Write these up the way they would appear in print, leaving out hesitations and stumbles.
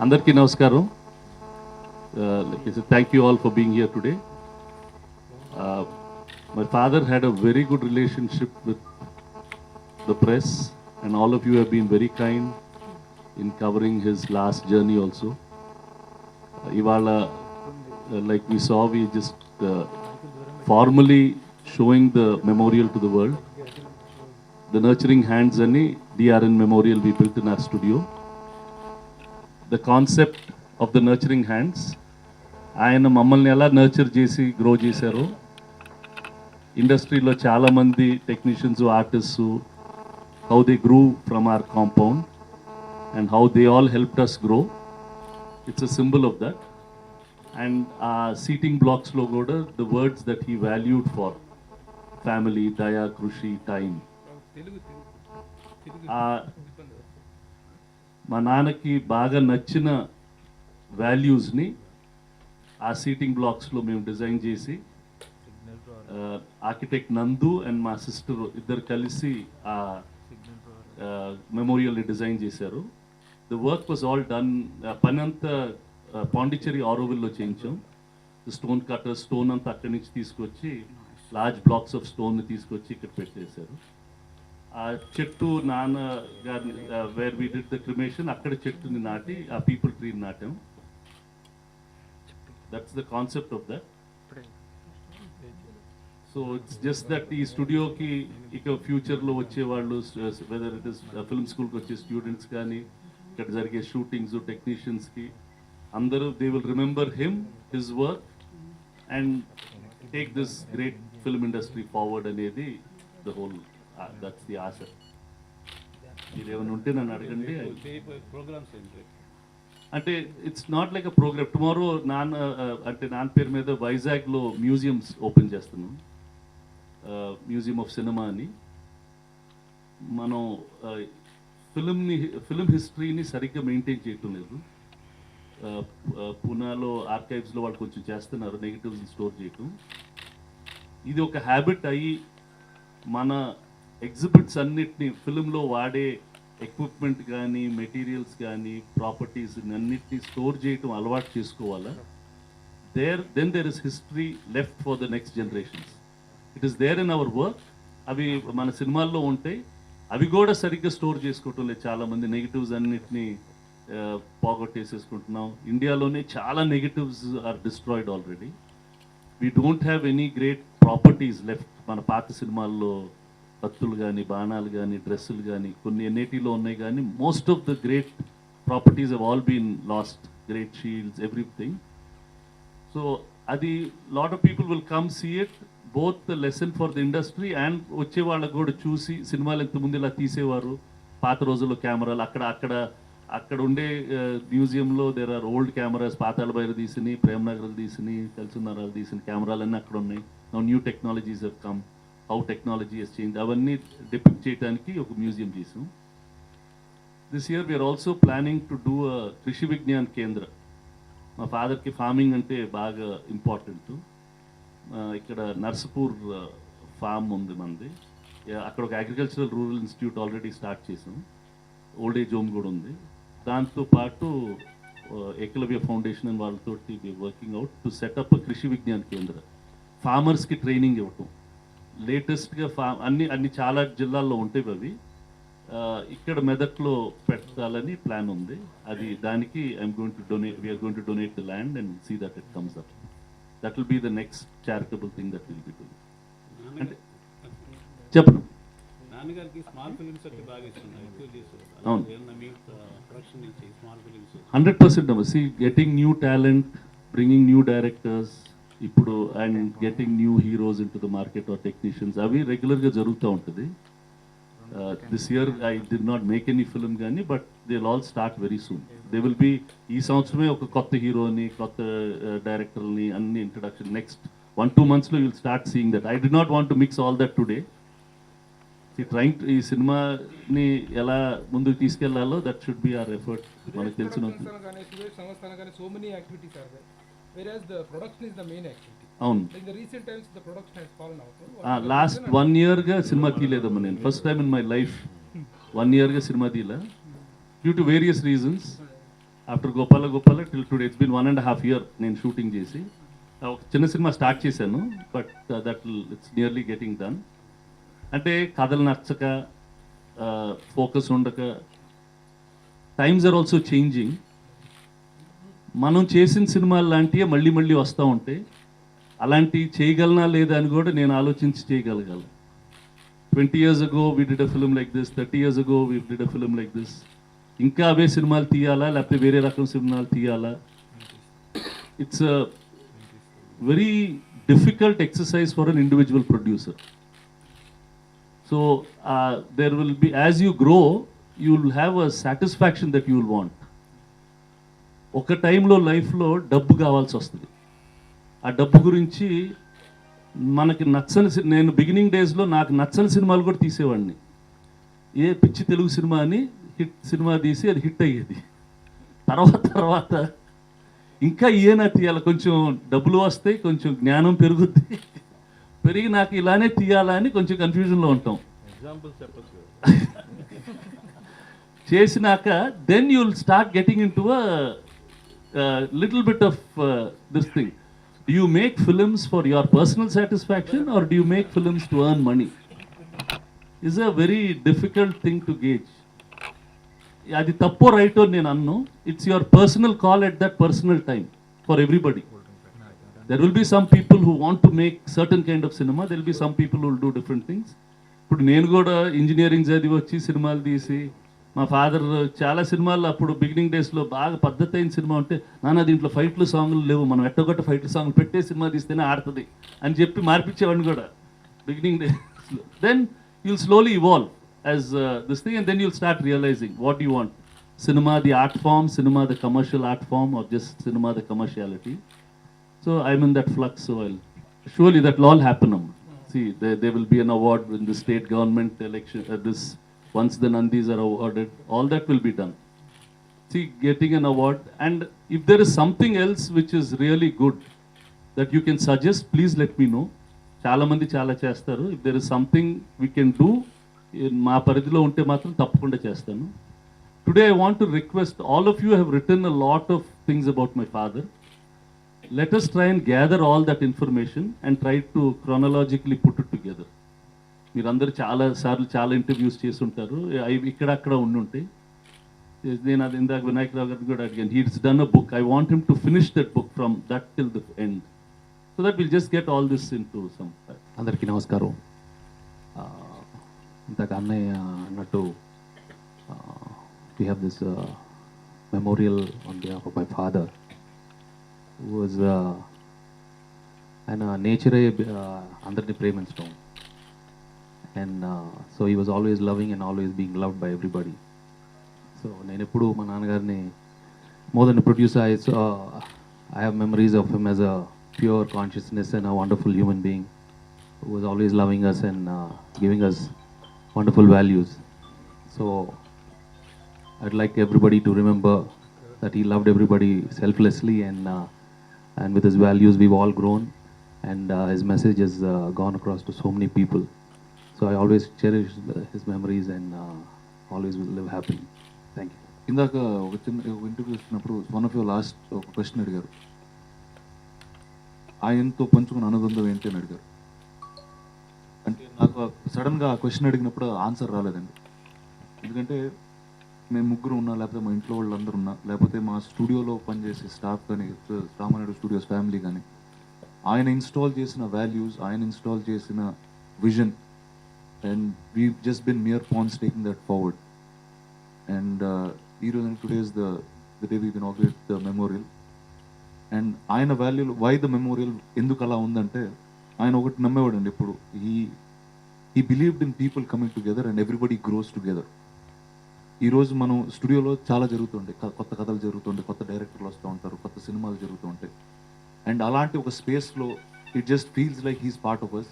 Andarki namaskaram. Thank you all for being here today. Uh, my father had a very good relationship with the press, and all of you have been very kind in covering his last journey also. Ivala, like we saw, we just formally showing the memorial to the world. The Nurturing Hands Ani DRN Memorial we built in our studio. The concept of the Nurturing Hands, ఆయన మమ్మల్ని ఎలా nurture చేసి grow చేశారో, ఇండస్ట్రీలో చాలామంది technicians artists how they grew from our compound and how they all helped us grow, it's a symbol of that. And ఆ seating బ్లాక్స్లో కూడా the words that he valued for family, దయా, కృషి, time. మా నాన్నకి బాగా నచ్చిన వాల్యూస్ని ఆ సీటింగ్ బ్లాక్స్లో మేము డిజైన్ చేసి, ఆర్కిటెక్ట్ నందు అండ్ మా సిస్టర్ ఇద్దరు కలిసి ఆ మెమోరియల్ని డిజైన్ చేశారు. The work was all done. పని అంతా పాండిచ్చేరి ఆరోవిల్లో చేయించాం. స్టోన్ కట్టర్ స్టోన్ అంతా అక్కడి నుంచి తీసుకొచ్చి లార్జ్ బ్లాక్స్ ఆఫ్ స్టోన్ని తీసుకొచ్చి ఇక్కడ పెట్టేశారు. ఆ చెట్టు నాన్న గారి where we did the cremation, అక్కడ చెట్టుని నాటి ఆ పీపుల్ ట్రీని నాటాం. That's the concept of that. So it's just that ఈ స్టూడియోకి ఇక ఫ్యూచర్లో వచ్చేవాళ్ళు, వెదర్ ఇట్ ఇస్ ఫిల్మ్ స్కూల్కి వచ్చే స్టూడెంట్స్ కానీ, ఇక్కడ జరిగే షూటింగ్స్ టెక్నీషియన్స్కి అందరూ they will remember him, his work and take this great film industry forward అనేది ద హోల్. దట్స్ ది ఆశ. మీరు ఏమైనా ఉంటే నన్ను అడగండి. అంటే it's not like a program. Tomorrow నాన్న పేరు మీద వైజాగ్లో మ్యూజియంస్ ఓపెన్ చేస్తున్నాం, మ్యూజియం ఆఫ్ సినిమా అని. మనం ఫిల్మ్ హిస్టరీని సరిగ్గా మెయింటైన్ చేయటం లేదు. పూనాలో ఆర్కైవ్స్లో వాళ్ళు కొంచెం చేస్తున్నారు, నెగిటివ్స్ని స్టోర్ చేయటం. ఇది ఒక హ్యాబిట్ అయ్యి మన ఎగ్జిబిట్స్ అన్నిటినీ ఫిల్మ్లో వాడే ఎక్విప్మెంట్ కానీ, మెటీరియల్స్ కానీ, ప్రాపర్టీస్ అన్నిటినీ స్టోర్ చేయటం అలవాటు చేసుకోవాలా. Then there is history left for the next generations. It is there in our work. అవి మన సినిమాల్లో ఉంటాయి, అవి కూడా సరిగ్గా స్టోర్ చేసుకోవటం లేదు. చాలామంది నెగిటివ్స్ అన్నిటినీ పోగొట్టేసేసుకుంటున్నాం. ఇండియాలోనే చాలా negatives are destroyed already. We don't have any great properties left. మన పాత సినిమాల్లో కత్తులు కానీ, బాణాలు కానీ, డ్రెస్సులు కానీ కొన్ని ఎన్ఐటీలో ఉన్నాయి, కానీ most of the great properties have all been lost. Great shields, everything. So అది lot of people will come see it, both the lesson for the industry and వచ్చే వాళ్ళకు కూడా చూసి సినిమాలు ఎంతమంది ఇలా తీసేవారు పాత రోజుల్లో కెమెరాలు. అక్కడ ఉండే మ్యూజియంలో there are old cameras, Pathala Bhairavi తీసిని, ప్రేమనగర్లు తీసిని, తెలుసున్నారాలు తీసిన కెమెరాలన్నీ అక్కడ ఉన్నాయి. Now new technologies have come, how technology has change, అవన్నీ డిపిక్ట్ చేయడానికి ఒక మ్యూజియం చేసాం. This year we're also planning to do a Krishi Vigyan కేంద్ర. మా ఫాదర్కి ఫార్మింగ్ అంటే బాగా ఇంపార్టెంట్. ఇక్కడ నర్సపూర్ ఫామ్ ఉంది మనది. అక్కడ ఒక agricultural rural institute already start చేసాం. ఓల్డ్ ఏజ్ హోమ్ కూడా ఉంది. దాంతోపాటు ఏకలవ్య ఫౌండేషన్ అని వాళ్ళతోటి వర్కింగ్ అవుట్ టు సెటప్ కృషి విజ్ఞాన్ కేంద్ర. ఫార్మర్స్కి ట్రైనింగ్ ఇవ్వటం. లేటెస్ట్గా అన్ని చాలా జిల్లాల్లో ఉంటాయి అవి. ఇక్కడ మెదక్లో పెట్టాలని ప్లాన్ ఉంది. అది దానికి we are going to donate the land and see that it comes up. That will be the next charitable thing that will be doing. అంటే చెప్పండి. అవును, 100% అమ్మ. See getting new talent, bringing new directors ఇప్పుడు and getting new heroes into the market or technicians, అవి రెగ్యులర్గా జరుగుతూ ఉంటుంది. This year I did not make any film కానీ, but they will all start very soon. They will be ఈ సంవత్సరమే ఒక కొత్త హీరోని, కొత్త డైరెక్టర్ని అన్ని introduction. Next 1-2 months will start seeing that. I do not want to mix all that today. Trying ఈ సినిమాని ఎలా ముందుకు తీసుకెళ్లాలో that should be our effort. మనకు తెలిసిన whereas the production is the main activity. అవును. In the recent times the production has fallen out. Last 1 yearగా సినిమా తీయలేదమ్మా నేను. First time in my life 1 yearగా సినిమా తీయలే, due to various reasons. After Gopala Gopala till today it's been 1.5 year నేను shooting చేసి ఒక చిన్న సినిమా స్టార్ట్ చేశాను, but that it's nearly getting done. అంటే కథలు నచ్చక, ఫోకస్ ఉండక, టైమ్స్ ఆర్ ఆల్సో చేంజింగ్. మనం చేసిన సినిమాలు లాంటివే మళ్ళీ మళ్ళీ వస్తూ ఉంటాయి. అలాంటి చేయగలనా లేదా అని కూడా నేను ఆలోచించి చేయగలగాలి. 20 years ago we did a film like this, 30 years ago we did a film like this. ఇంకా అవే సినిమాలు తీయాలా లేకపోతే వేరే రకం సినిమాలు తీయాలా? It's a very difficult exercise for an individual producer. So there will be, as you grow you will have a satisfaction that you will want. ఒక టైంలో లైఫ్లో డబ్బు కావాల్సి వస్తుంది. ఆ డబ్బు గురించి మనకి నచ్చని, నేను బిగినింగ్ డేస్లో నాకు నచ్చని సినిమాలు కూడా తీసేవాడిని. ఏ పిచ్చి తెలుగు సినిమా అని హిట్ సినిమా తీసి అది హిట్ అయ్యేది. తర్వాత ఇంకా ఏనా తీయాలి, కొంచెం డబ్బులు వస్తాయి, కొంచెం జ్ఞానం పెరుగుద్ది, పెరిగి నాకు ఇలానే తీయాలా అని కొంచెం కన్ఫ్యూజన్లో ఉంటాం. ఎగ్జాంపుల్ చెప్పచ్చు. చేసినాక then you will start getting into a little bit of this thing. Do you make films for your personal satisfaction or do you make films to earn money? Is a very difficult thing to gauge. Adi tappo right or nenu annu. It's your personal call at that personal time for everybody. There will be some people who want to make certain kind of cinema. There will be some people who will do different things. ఇప్పుడు నేను కూడా engineering చదివి వచ్చి సినిమాలు తీసి, మా father చాలా సినిమాలు అప్పుడు బిగినింగ్ డేస్లో బాగా పద్ధతి అయిన సినిమా ఉంటే, నాన్న దీంట్లో ఫైట్లు సాంగ్లు లేవు, మనం ఎట్టగొట్ట ఫైట్లు సాంగ్లు పెట్టే సినిమా తీస్తేనే ఆడుతుంది అని చెప్పి మార్పించేవాడిని కూడా బిగినింగ్ డేస్లో. Then you'll slowly evolve as this thing and then you'll start realising what you want. Cinema the art form, cinema the commercial art form, or just cinema the commerciality. So I'm in that flux. So surely that will all happen. See, there will be an award in the state government election. Once the Nandis are awarded, all that will be done. See, getting an award, and if there is something else which is really good that you can suggest, please let me know. Chala mandi chala chestaru. If there is something we can do, ma paridhilo unte matram tappakunda chestanu. Today I want to request, all of you have written a lot of things about my father. Let us try and gather all that information and try to chronologically put it together. మీరందరూ చాలాసార్లు చాలా interviews చేసి ఉంటారు, అవి ఇక్కడక్కడ ఉండుంటాయి. నేను అది ఇందాక వినాయకరావు గారిని కూడా అడిగాను. He's done a book. I want him to finish that book from that till the end, so that will just get all this in to some. అందరికీ నమస్కారం. ఇంతకు అన్నయ్య అన్నట్టు we have this memorial on behalf of my father. Was ఆయన నేచరే అందరినీ ప్రేమించడం. And so he was always loving and always being loved by everybody. So నేను ఎప్పుడు మా నాన్నగారిని, more than a producer, I have memories of him as a pure consciousness and a wonderful human being who was always loving us and giving us wonderful values. So I'd like everybody to remember that he loved everybody selflessly, and with his values we've all grown, and his message has gone across to so many people. So I always cherish his memories and always will live happily. Thank you. ఇందాక ఒక చిన్న interview ఇస్తున్నప్పుడు one of your last ఒక question అడిగారు, ఆయనతో పంచుకున్న అనుబంధం ఏంటి అని అడిగారు. అంటే నాకు సడన్గా ఆ క్వశ్చన్ అడిగినప్పుడు ఆన్సర్ రాలేదండి. ఎందుకంటే మేము ముగ్గురు ఉన్నా, లేకపోతే మా ఇంట్లో వాళ్ళందరూ ఉన్నా, లేకపోతే మా స్టూడియోలో పనిచేసే స్టాఫ్ కానీ, రామానాయుడు స్టూడియోస్ ఫ్యామిలీ కానీ, ఆయన ఇన్స్టాల్ చేసిన వాల్యూస్, ఆయన ఇన్స్టాల్ చేసిన vision, and we've just been mere pawns taking that forward. And today is the day we've inaugurated the memorial. And ayana value, why the memorial enduku ala undante, ayana okati nammevadandi eppudu, he believed in people coming together and everybody grows together. ఈ రోజు మనం స్టూడియోలో చాలా జరుగుతుంటాయి, కొత్త కథలు జరుగుతుంటాయి, కొత్త డైరెక్టర్లు వస్తూ ఉంటారు, కొత్త సినిమాలు జరుగుతూ ఉంటాయి. అండ్ అలాంటి ఒక స్పేస్లో it just feels like he's part of us.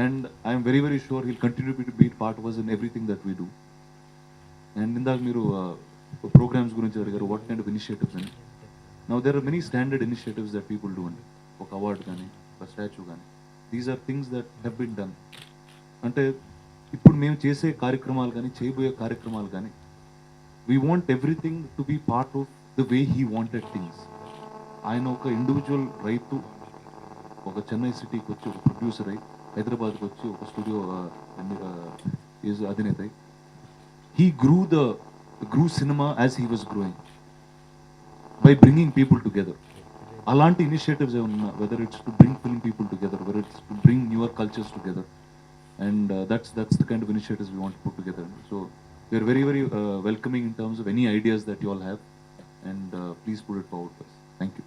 And I am very, very sure he'll continue to be part of us in everything that we do. And in that miru programs gurinchi adigaru, what kind of initiatives and now there are many standard initiatives that people do, and oka award gaani, oka statue gaani, these are things that have been done. Ante ippudu mem chese కార్యక్రమాలు gaani, cheyaboye కార్యక్రమాలు gaani, we want everything to be part of the way he wanted things. ఆయన ఒక individual రైతు ఒక చెన్నై సిటీకి వచ్చి ఒక producer అయి హైదరాబాద్కి వచ్చి ఒక స్టూడియో అధినేత అయి he grew cinema as he was growing by bringing people together. Alanti initiatives ఏమన్నా, whether it's to bring film people together, whether it's to bring newer cultures together, and that's the kind of initiatives we want to put together. So we are very welcoming in terms of any ideas that you all have, and please put it forward to us. Thank you.